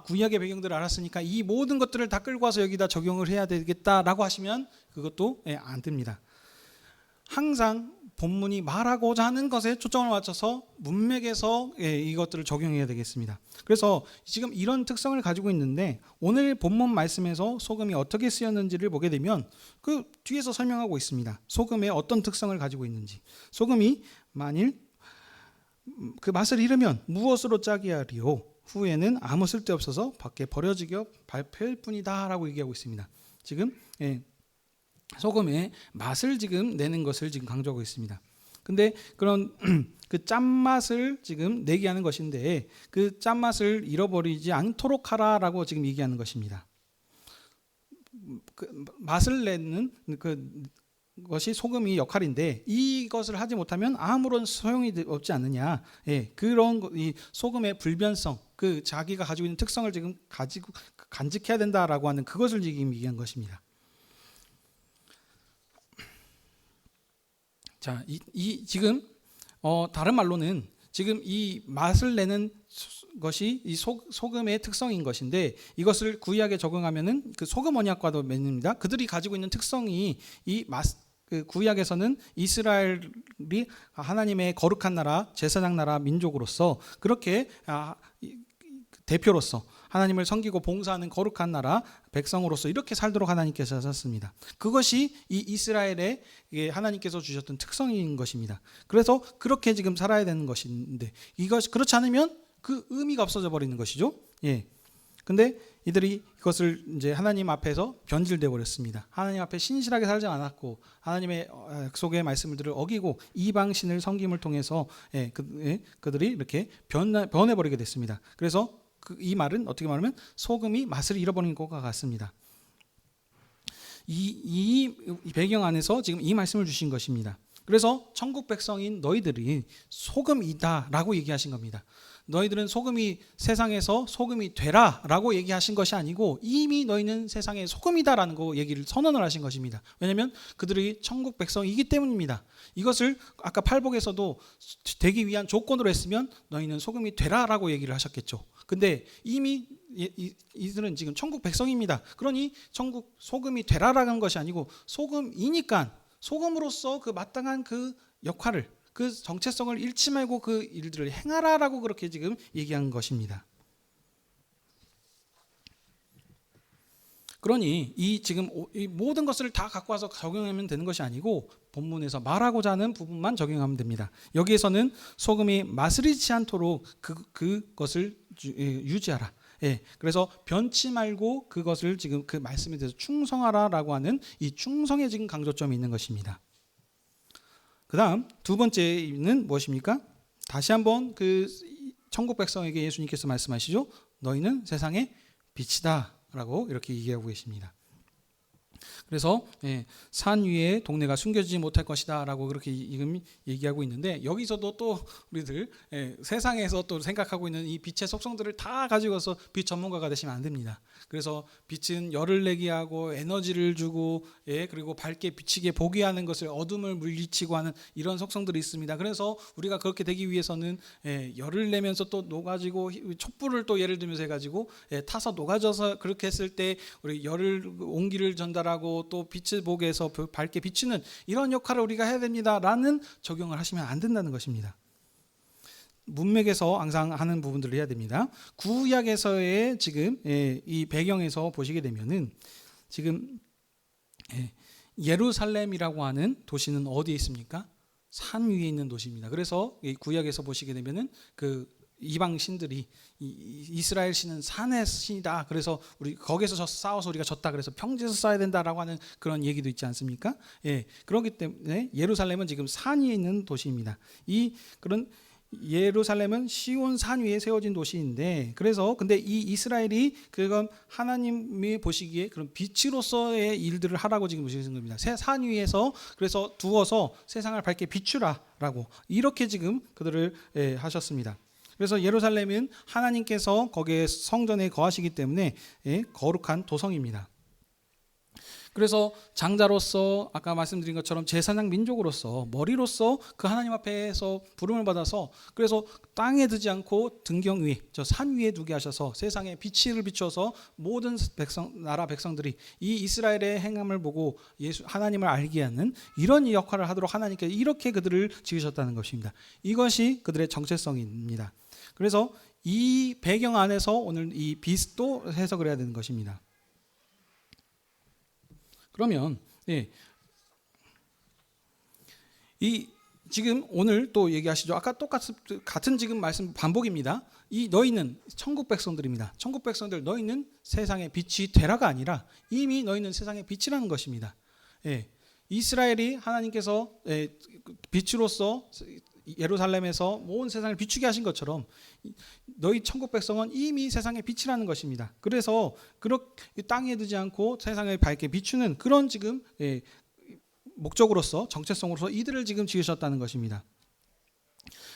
구약의 배경들을 알았으니까 이 모든 것들을 다 끌고 와서 여기다 적용을 해야 되겠다라고 하시면 그것도 안 됩니다. 항상 본문이 말하고자 하는 것에 초점을 맞춰서 문맥에서 이것들을 적용해야 되겠습니다. 그래서 지금 이런 특성을 가지고 있는데 오늘 본문 말씀에서 소금이 어떻게 쓰였는지를 보게 되면 그 뒤에서 설명하고 있습니다. 소금의 어떤 특성을 가지고 있는지. 소금이 만일 그 맛을 잃으면 무엇으로 짜게 하리요? 후에는 아무 쓸데없어서 밖에 버려지겨 발표일 뿐이다 라고 얘기하고 있습니다. 지금 소금의 맛을 지금 내는 것을 지금 강조하고 있습니다. 근데 그런 그 짠맛을 지금 내게 하는 것인데 그 짠맛을 잃어버리지 않도록 하라라고 지금 얘기하는 것입니다. 그 맛을 내는 것이 소금이 역할인데 이것을 하지 못하면 아무런 소용이 없지 않느냐. 예, 그런 이 소금의 불변성, 그 자기가 가지고 있는 특성을 지금 가지고 간직해야 된다라고 하는 그것을 지금 얘기한 것입니다. 자, 이 지금 다른 말로는 지금 이 맛을 내는 것이 이 소금의 특성인 것인데 이것을 구약에 적용하면은 그 소금 언약과도 맺습니다. 그들이 가지고 있는 특성이 그 구약에서는 이스라엘이 하나님의 거룩한 나라, 제사장 나라 민족으로서 그렇게 대표로서 하나님을 섬기고 봉사하는 거룩한 나라 백성으로서 이렇게 살도록 하나님께서 하셨습니다. 그것이 이 이스라엘의 하나님께서 주셨던 특성인 것입니다. 그래서 그렇게 지금 살아야 되는 것인데 이것이 그렇지 않으면 그 의미가 없어져 버리는 것이죠. 예. 근데 이들이 이것을 이제 하나님 앞에서 변질되어 버렸습니다. 하나님 앞에 신실하게 살지 않았고 하나님의 약속의 말씀들을 어기고 이방 신을 섬김을 통해서 그들이 이렇게 변해 버리게 됐습니다. 그래서 이 말은 어떻게 말하면 소금이 맛을 잃어버린 것과 같습니다. 이 배경 안에서 지금 이 말씀을 주신 것입니다. 그래서 천국 백성인 너희들이 소금이다라고 얘기하신 겁니다. 너희들은 소금이 세상에서 소금이 되라라고 얘기하신 것이 아니고 이미 너희는 세상의 소금이다라는 거 얘기를 선언을 하신 것입니다. 왜냐하면 그들이 천국 백성이기 때문입니다. 이것을 아까 팔복에서도 되기 위한 조건으로 했으면 너희는 소금이 되라라고 얘기를 하셨겠죠. 근데 이미 이들은 지금 천국 백성입니다. 그러니 천국 소금이 되라라는 것이 아니고 소금이니까 소금으로서 그 마땅한 그 역할을 그 정체성을 잃지 말고 그 일들을 행하라라고 그렇게 지금 얘기한 것입니다. 그러니 이 지금 이 모든 것을 다 갖고 와서 적용하면 되는 것이 아니고 본문에서 말하고자 하는 부분만 적용하면 됩니다. 여기에서는 소금이 맛을 잃지 않도록 그것을 유지하라. 예, 그래서 변치 말고 그것을 지금 그 말씀에 대해서 충성하라라고 하는 이 충성에 지금 강조점이 있는 것입니다. 그 다음 두 번째는 무엇입니까? 다시 한번 그 천국 백성에게 예수님께서 말씀하시죠. 너희는 세상의 빛이다 라고 이렇게 얘기하고 계십니다. 그래서 산 위에 동네가 숨겨지지 못할 것이다 라고 그렇게 지금 얘기하고 있는데 여기서도 또 우리들 세상에서 또 생각하고 있는 이 빛의 속성들을 다 가지고서 빛 전문가가 되시면 안 됩니다. 그래서 빛은 열을 내게 하고 에너지를 주고 그리고 밝게 비치게 보게 하는 것을 어둠을 물리치고 하는 이런 속성들이 있습니다. 그래서 우리가 그렇게 되기 위해서는 열을 내면서 또 녹아지고 촛불을 또 예를 들면서 해가지고 타서 녹아져서 그렇게 했을 때 우리 열을 온기를 전달하고 또 빛을 보게 해서 밝게 비추는 이런 역할을 우리가 해야 됩니다라는 적용을 하시면 안 된다는 것입니다. 문맥에서 항상 하는 부분들을 해야 됩니다. 구약에서의 지금 이 배경에서 보시게 되면은 지금 예루살렘이라고 하는 도시는 어디에 있습니까? 산 위에 있는 도시입니다. 그래서 구약에서 보시게 되면은 그 이방 신들이 이스라엘 신은 산의 신이다. 그래서 우리 거기서 싸워서 우리가 졌다. 그래서 평지에서 싸워야 된다라고 하는 그런 얘기도 있지 않습니까? 그렇기 때문에 예루살렘은 지금 산 위에 있는 도시입니다. 그런 예루살렘은 시온 산 위에 세워진 도시인데 그래서 근데 이 이스라엘이 그건 하나님이 보시기에 그런 빛으로서의 일들을 하라고 지금 보시는 겁니다. 산 위에서 그래서 두어서 세상을 밝게 비추라라고 이렇게 지금 그들을 하셨습니다. 그래서 예루살렘은 하나님께서 거기에 성전에 거하시기 때문에 거룩한 도성입니다. 그래서 장자로서 아까 말씀드린 것처럼 제사장 민족으로서 머리로서 그 하나님 앞에서 부름을 받아서 그래서 땅에 두지 않고 등경 위에 저 산 위에 두게 하셔서 세상에 빛을 비춰서 모든 나라 백성들이 이 이스라엘의 행함을 보고 하나님을 알게 하는 이런 역할을 하도록 하나님께서 이렇게 그들을 지으셨다는 것입니다. 이것이 그들의 정체성입니다. 그래서 이 배경 안에서 오늘 이 빛도 해석을 해야 되는 것입니다. 그러면 이 지금 오늘 또 얘기하시죠. 아까 같은 지금 말씀 반복입니다. 이 너희는 천국 백성들입니다. 천국 백성들 너희는 세상의 빛이 되라가 아니라 이미 너희는 세상의 빛이라는 것입니다. 이스라엘이 하나님께서 빛으로서 예루살렘에서 온 세상을 비추게 하신 것처럼 너희 천국 백성은 이미 세상의 빛이라는 것입니다. 그래서 그렇게 땅에 두지 않고 세상을 밝게 비추는 그런 지금 목적으로서 정체성으로서 이들을 지금 지으셨다는 것입니다.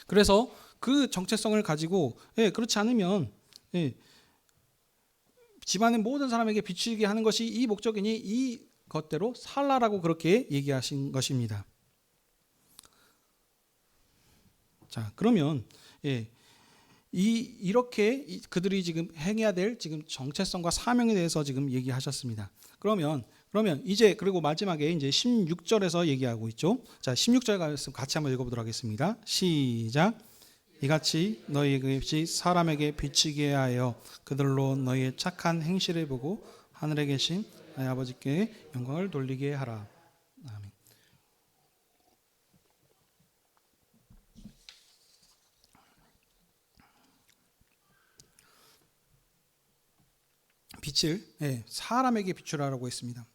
그래서 그 정체성을 가지고 그렇지 않으면 집안의 모든 사람에게 비추게 하는 것이 이 목적이니 이 것대로 살라라고 그렇게 얘기하신 것입니다. 자, 그러면 이렇게 그들이 지금 행해야 될 지금 정체성과 사명에 대해서 지금 얘기하셨습니다. 그러면 이제 그리고 마지막에 이제 16절에서 얘기하고 있죠. 자, 16절 같이 한번 읽어보도록 하겠습니다. 시작. 이같이 너희에게 빛이 사람에게 비치게 하여 그들로 너희의 착한 행실을 보고 하늘에 계신 너희 아버지께 영광을 돌리게 하라. 아멘. 빛을 사람에게 비추라라고 했습니다.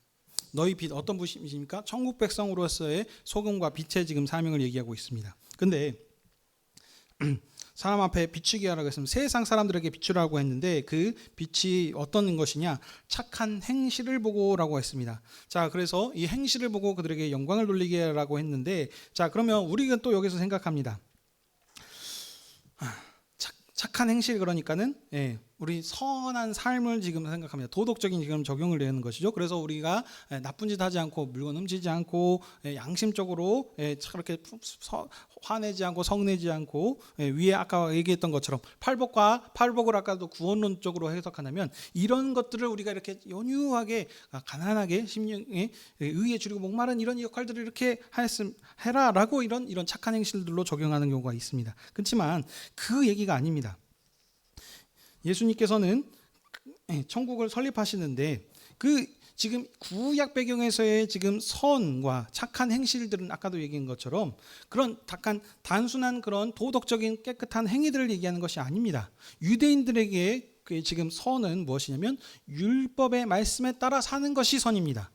너희 빛 어떤 빛입니까? 천국 백성으로서의 소금과 빛의 지금 사명을 얘기하고 있습니다. 근데 사람 앞에 비추게 하라고 했으면 세상 사람들에게 비추라고 했는데 그 빛이 어떤 것이냐? 착한 행실을 보고라고 했습니다. 자, 그래서 이 행실을 보고 그들에게 영광을 돌리게 하라고 했는데, 자, 그러면 우리가 또 여기서 생각합니다. 착한 행실, 그러니까는 우리 선한 삶을 지금 생각합니다. 도덕적인 지금 적용을 내는 것이죠. 그래서 우리가 나쁜 짓 하지 않고 물건 훔치지 않고 양심적으로 그렇게 화내지 않고 성내지 않고 위에 아까 얘기했던 것처럼 팔복을 아까도 구원론적으로 해석한다면 이런 것들을 우리가 이렇게 연유하게 가난하게 심령에 의에 줄이고 목마른 이런 역할들을 이렇게 해라라고 이런 착한 행실들로 적용하는 경우가 있습니다. 그렇지만 그 얘기가 아닙니다. 예수님께서는 천국을 설립하시는데 그 지금 구약 배경에서의 지금 선과 착한 행실들은 아까도 얘기한 것처럼 그런 단순한 그런 도덕적인 깨끗한 행위들을 얘기하는 것이 아닙니다. 유대인들에게 지금 선은 무엇이냐면 율법의 말씀에 따라 사는 것이 선입니다.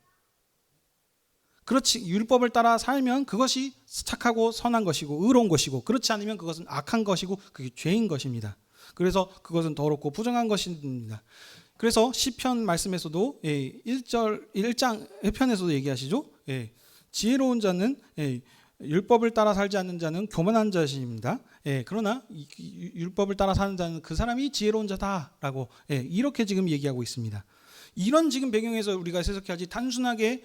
그렇지, 율법을 따라 살면 그것이 착하고 선한 것이고 의로운 것이고, 그렇지 않으면 그것은 악한 것이고 그게 죄인 것입니다. 그래서 그것은 더럽고 부정한 것입니다. 그래서 시편 말씀에서도 1장 1편에서도 얘기하시죠. 지혜로운 자는 율법을 따라 살지 않는 자는 교만한 자입니다. 그러나 율법을 따라 사는 자는 그 사람이 지혜로운 자다라고 이렇게 지금 얘기하고 있습니다. 이런 지금 배경에서 우리가 해석해야지 단순하게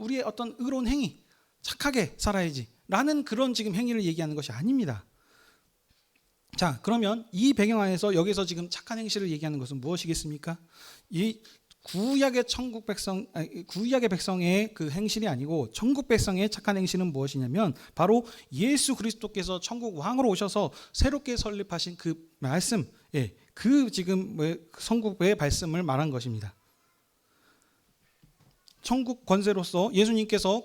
우리의 어떤 의로운 행위, 착하게 살아야지라는 그런 지금 행위를 얘기하는 것이 아닙니다. 자, 그러면 이 배경 안에서 여기서 지금 착한 행실을 얘기하는 것은 무엇이겠습니까? 이 구약의 백성의 그 행실이 아니고 천국 백성의 착한 행실은 무엇이냐면 바로 예수 그리스도께서 천국 왕으로 오셔서 새롭게 설립하신 그 말씀, 그 지금 천국의 말씀을 말한 것입니다. 천국 권세로서 예수님께서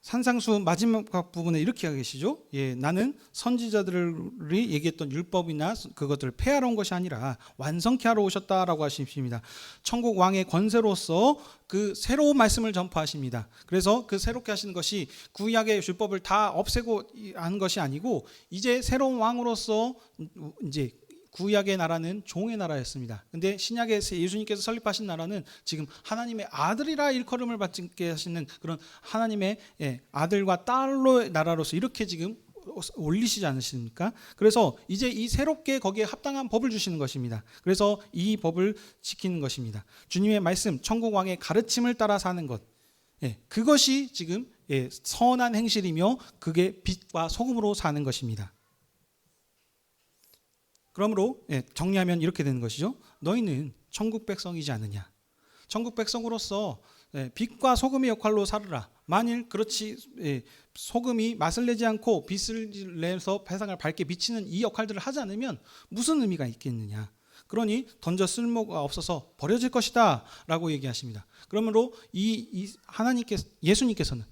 산상수 마지막 부분에 이렇게 계시죠. 나는 선지자들이 얘기했던 율법이나 그것들을 폐하러 온 것이 아니라 완성케 하러 오셨다라고 하십니다. 천국 왕의 권세로서 그 새로운 말씀을 전파하십니다. 그래서 그 새롭게 하시는 것이 구약의 율법을 다 없애고 하는 것이 아니고 이제 새로운 왕으로서 이제 구약의 나라는 종의 나라였습니다. 근데 신약에 예수님께서 설립하신 나라는 지금 하나님의 아들이라 일컬음을 받게 하시는 그런 하나님의 아들과 딸로의 나라로서 이렇게 지금 올리시지 않으십니까? 그래서 이제 이 새롭게 거기에 합당한 법을 주시는 것입니다. 그래서 이 법을 지키는 것입니다. 주님의 말씀, 천국 왕의 가르침을 따라 사는 것, 그것이 지금 선한 행실이며 그게 빛과 소금으로 사는 것입니다. 그러므로 정리하면 이렇게 되는 것이죠. 너희는 천국 백성이지 않느냐. 천국 백성으로서 빛과 소금의 역할로 살으라. 만일 그렇지 소금이 맛을 내지 않고 빛을 내서 세상을 밝게 비치는 이 역할들을 하지 않으면 무슨 의미가 있겠느냐. 그러니 던져 쓸모가 없어서 버려질 것이다 라고 얘기하십니다. 그러므로 예수님께서는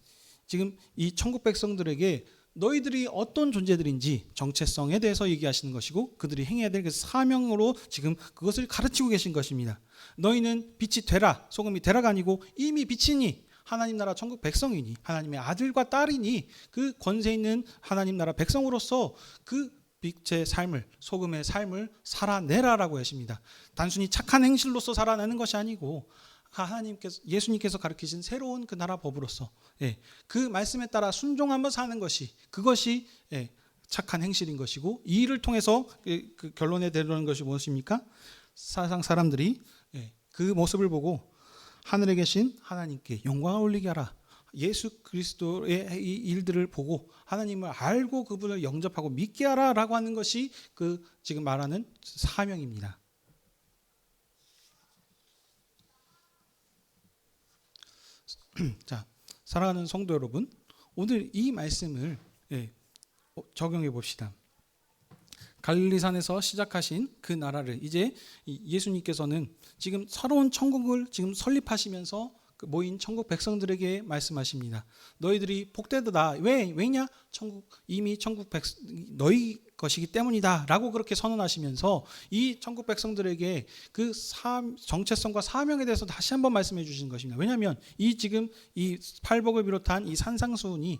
지금 이 천국 백성들에게 너희들이 어떤 존재들인지 정체성에 대해서 얘기하시는 것이고 그들이 행해야 될 그 사명으로 지금 그것을 가르치고 계신 것입니다. 너희는 빛이 되라, 소금이 되라가 아니고 이미 빛이니 하나님 나라 천국 백성이니 하나님의 아들과 딸이니 그 권세 있는 하나님 나라 백성으로서 그 빛의 삶을, 소금의 삶을 살아내라라고 하십니다. 단순히 착한 행실로서 살아내는 것이 아니고 하나님께서, 예수님께서 가르치신 새로운 그 나라 법으로서 그 말씀에 따라 순종하며 사는 것이, 그것이 착한 행실인 것이고, 이 일을 통해서 그 결론에 이르는 것이 무엇입니까? 세상 사람들이 그 모습을 보고 하늘에 계신 하나님께 영광을 올리게 하라. 예수 그리스도의 이 일들을 보고 하나님을 알고 그분을 영접하고 믿게 하라라고 하는 것이 그 지금 말하는 사명입니다. 자, 사랑하는 성도 여러분, 오늘 이 말씀을 적용해 봅시다. 갈릴리산에서 시작하신 그 나라를 이제 예수님께서는 지금 새로운 천국을 지금 설립하시면서 모인 천국 백성들에게 말씀하십니다. 너희들이 복되도다. 왜냐? 이미 천국 너희 것이기 때문이다라고 그렇게 선언하시면서 이 천국 백성들에게 그 정체성과 사명에 대해서 다시 한번 말씀해 주시는 것입니다. 왜냐하면 지금 이 팔복을 비롯한 이 산상수훈이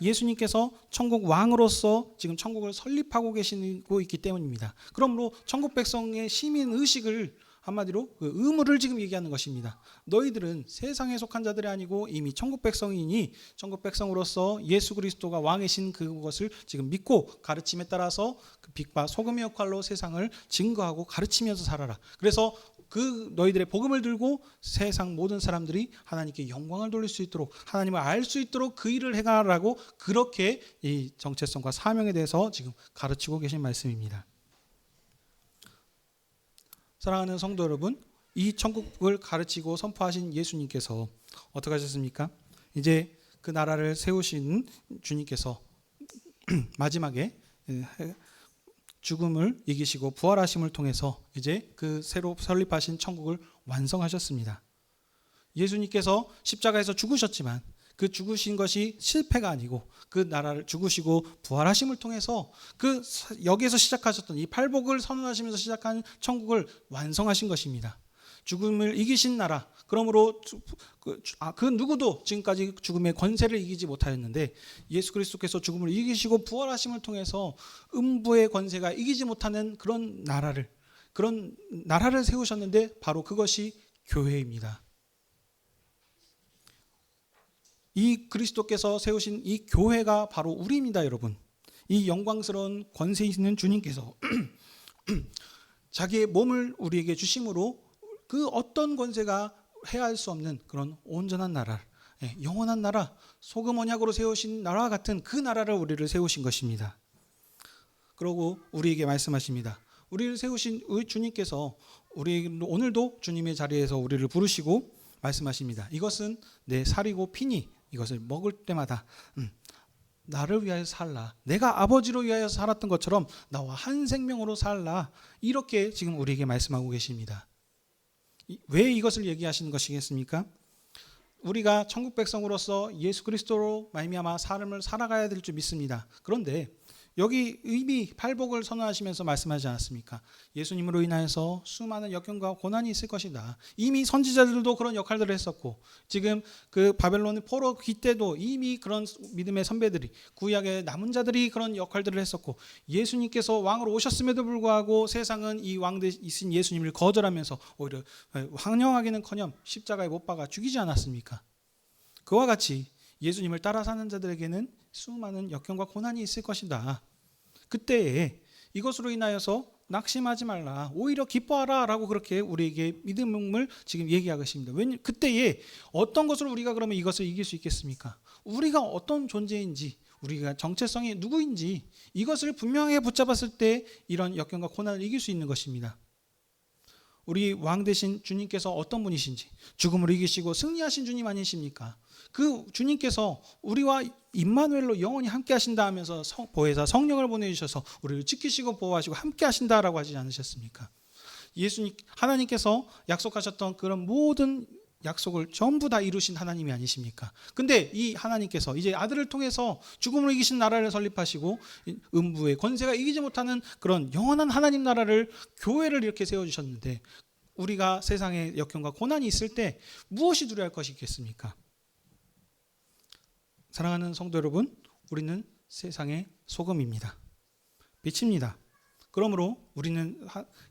예수님께서 천국 왕으로서 지금 천국을 설립하고 계시고 있기 때문입니다. 그러므로 천국 백성의 시민 의식을 한마디로 그 의무를 지금 얘기하는 것입니다. 너희들은 세상에 속한 자들이 아니고 이미 천국 백성이니 천국 백성으로서 예수 그리스도가 왕이신 그것을 지금 믿고 가르침에 따라서 그 빛과 소금의 역할로 세상을 증거하고 가르치면서 살아라. 그래서 그 너희들의 복음을 들고 세상 모든 사람들이 하나님께 영광을 돌릴 수 있도록, 하나님을 알 수 있도록 그 일을 행하라고 그렇게 이 정체성과 사명에 대해서 지금 가르치고 계신 말씀입니다. 사랑하는 성도 여러분, 이 천국을 가르치고 선포하신 예수님께서 어떻게 하셨습니까? 이제 그 나라를 세우신 주님께서 마지막에 죽음을 이기시고 부활하심을 통해서 이제 그 새로 설립하신 천국을 완성하셨습니다. 예수님께서 십자가에서 죽으셨지만 그 죽으신 것이 실패가 아니고 그 나라를 죽으시고 부활하심을 통해서 그 여기에서 시작하셨던 이 팔복을 선언하시면서 시작한 천국을 완성하신 것입니다. 죽음을 이기신 나라. 그러므로 그 누구도 지금까지 죽음의 권세를 이기지 못하였는데 예수 그리스도께서 죽음을 이기시고 부활하심을 통해서 음부의 권세가 이기지 못하는 그런 나라를 세우셨는데 바로 그것이 교회입니다. 이 그리스도께서 세우신 이 교회가 바로 우리입니다, 여러분. 이 영광스러운 권세 있는 주님께서 자기의 몸을 우리에게 주심으로 그 어떤 권세가 해할 수 없는 그런 온전한 나라, 영원한 나라, 소금 언약으로 세우신 나라와 같은 그 나라를 우리를 세우신 것입니다. 그러고 우리에게 말씀하십니다. 우리를 세우신 우리 주님께서 오늘도 주님의 자리에서 우리를 부르시고 말씀하십니다. 이것은 내 살이고 피니 이것을 먹을 때마다 나를 위하여 살라. 내가 아버지로 위하여 살았던 것처럼 나와 한 생명으로 살라. 이렇게 지금 우리에게 말씀하고 계십니다. 왜 이것을 얘기하시는 것이겠습니까? 우리가 천국 백성으로서 예수 그리스도로 말미암아 삶을 살아가야 될 줄 믿습니다. 그런데 여기 이미 팔복을 선언하시면서 말씀하지 않았습니까? 예수님으로 인하여서 수많은 역경과 고난이 있을 것이다. 이미 선지자들도 그런 역할들을 했었고 지금 그 바벨론 포로 기 때도 이미 그런 믿음의 선배들이 구약의 남은 자들이 그런 역할들을 했었고 예수님께서 왕으로 오셨음에도 불구하고 세상은 이 왕이신 예수님을 거절하면서 오히려 환영하기는커녕 십자가에 못 박아 죽이지 않았습니까? 그와 같이 예수님을 따라 사는 자들에게는 수많은 역경과 고난이 있을 것이다. 그때에 이것으로 인하여서 낙심하지 말라. 오히려 기뻐하라 라고 그렇게 우리에게 믿음을 지금 얘기하고 있습니다. 왜냐하면 그때에 어떤 것으로 우리가 그러면 이것을 이길 수 있겠습니까? 우리가 어떤 존재인지, 우리가 정체성이 누구인지 이것을 분명하게 붙잡았을 때 이런 역경과 고난을 이길 수 있는 것입니다. 우리 왕 되신 주님께서 어떤 분이신지, 죽음을 이기시고 승리하신 주님 아니십니까? 그 주님께서 우리와 임마누엘로 영원히 함께 하신다 하면서 보혜사 성령을 보내주셔서 우리를 지키시고 보호하시고 함께 하신다라고 하지 않으셨습니까? 하나님께서 약속하셨던 그런 모든 약속을 전부 다 이루신 하나님이 아니십니까? 근데 이 하나님께서 이제 아들을 통해서 죽음을 이기신 나라를 설립하시고 음부의 권세가 이기지 못하는 그런 영원한 하나님 나라를, 교회를 이렇게 세워주셨는데, 우리가 세상에 역경과 고난이 있을 때 무엇이 두려워할 것이 있겠습니까? 사랑하는 성도 여러분, 우리는 세상의 소금입니다. 빛입니다. 그러므로 우리는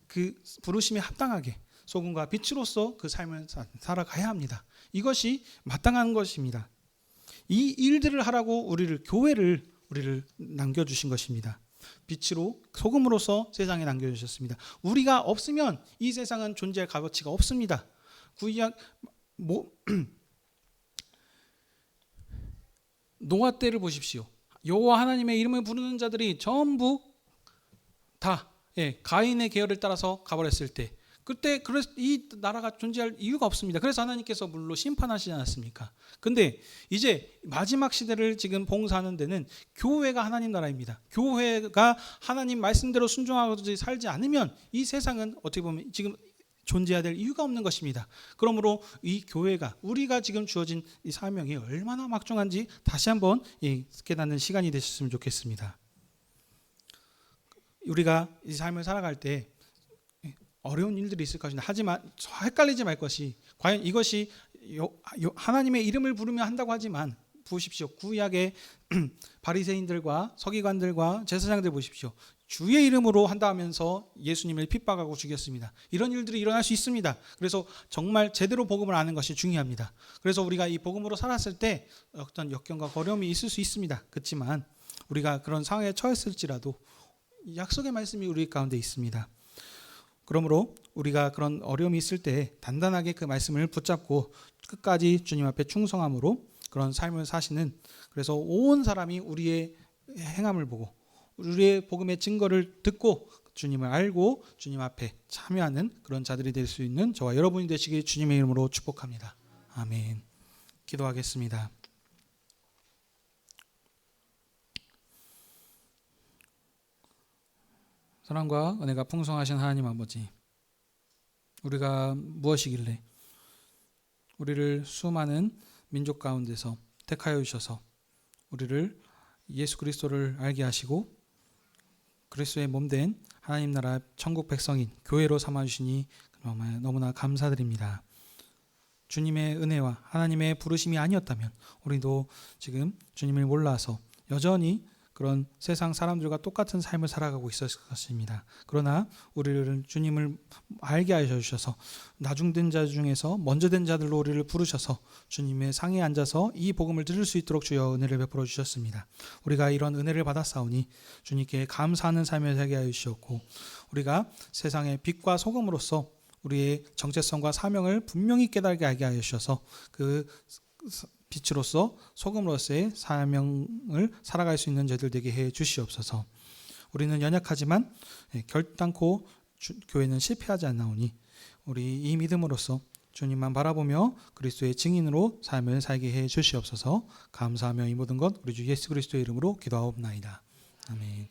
그 부르심에 합당하게 소금과 빛으로서 그 삶을 살아가야 합니다. 이것이 마땅한 것입니다. 이 일들을 하라고 우리를 남겨주신 것입니다. 빛으로 소금으로서 세상에 남겨주셨습니다. 우리가 없으면 이 세상은 존재할 값어치가 없습니다. 구약 노아 때를 보십시오. 여호와 하나님의 이름을 부르는 자들이 전부 다 가인의 계열을 따라서 가버렸을 때, 그때 이 나라가 존재할 이유가 없습니다. 그래서 하나님께서 물로 심판하시지 않았습니까? 근데 이제 마지막 시대를 지금 봉사하는 데는 교회가 하나님 나라입니다. 교회가 하나님 말씀대로 순종하고 살지 않으면 이 세상은 어떻게 보면 지금 존재해야 될 이유가 없는 것입니다. 그러므로 이 교회가, 우리가 지금 주어진 이 사명이 얼마나 막중한지 다시 한번 깨닫는 시간이 되셨으면 좋겠습니다. 우리가 이 삶을 살아갈 때 어려운 일들이 있을 것이다. 하지만 헷갈리지 말 것이, 과연 이것이 하나님의 이름을 부르며 한다고 하지만, 보십시오. 구약의 바리새인들과 서기관들과 제사장들 보십시오. 주의 이름으로 한다 하면서 예수님을 핍박하고 죽였습니다. 이런 일들이 일어날 수 있습니다. 그래서 정말 제대로 복음을 아는 것이 중요합니다. 그래서 우리가 이 복음으로 살았을 때 어떤 역경과 어려움이 있을 수 있습니다. 그렇지만 우리가 그런 상황에 처했을지라도 약속의 말씀이 우리 가운데 있습니다. 그러므로 우리가 그런 어려움이 있을 때 단단하게 그 말씀을 붙잡고 끝까지 주님 앞에 충성함으로 그런 삶을 사시는, 그래서 온 사람이 우리의 행함을 보고 우리의 복음의 증거를 듣고 주님을 알고 주님 앞에 참여하는 그런 자들이 될 수 있는 저와 여러분이 되시길 주님의 이름으로 축복합니다. 아멘. 기도하겠습니다. 사랑과 은혜가 풍성하신 하나님 아버지, 우리가 무엇이길래 우리를 수많은 민족 가운데서 택하여 주셔서 우리를 예수 그리스도를 알게 하시고 그리스도의 몸된 하나님 나라 천국 백성인 교회로 삼아주시니 너무나 감사드립니다. 주님의 은혜와 하나님의 부르심이 아니었다면 우리도 지금 주님을 몰라서 여전히 그런 세상 사람들과 똑같은 삶을 살아가고 있었을 것입니다. 그러나 우리를 주님을 알게 하여 주셔서 나중된 자 중에서 먼저 된 자들로 우리를 부르셔서 주님의 상에 앉아서 이 복음을 들을 수 있도록 주여 은혜를 베풀어 주셨습니다. 우리가 이런 은혜를 받았사오니 주님께 감사하는 삶을 살게 하여 주셨고, 우리가 세상의 빛과 소금으로서 우리의 정체성과 사명을 분명히 깨달게 하게 하여 주셔서 그 빛으로서 소금으로서의 사명을 살아갈 수 있는 저희들 되게 해 주시옵소서. 우리는 연약하지만 결단코 교회는 실패하지 않나오니 우리 이 믿음으로써 주님만 바라보며 그리스도의 증인으로 삶을 살게 해 주시옵소서. 감사하며 이 모든 것 우리 주 예수 그리스도의 이름으로 기도하옵나이다. 아멘.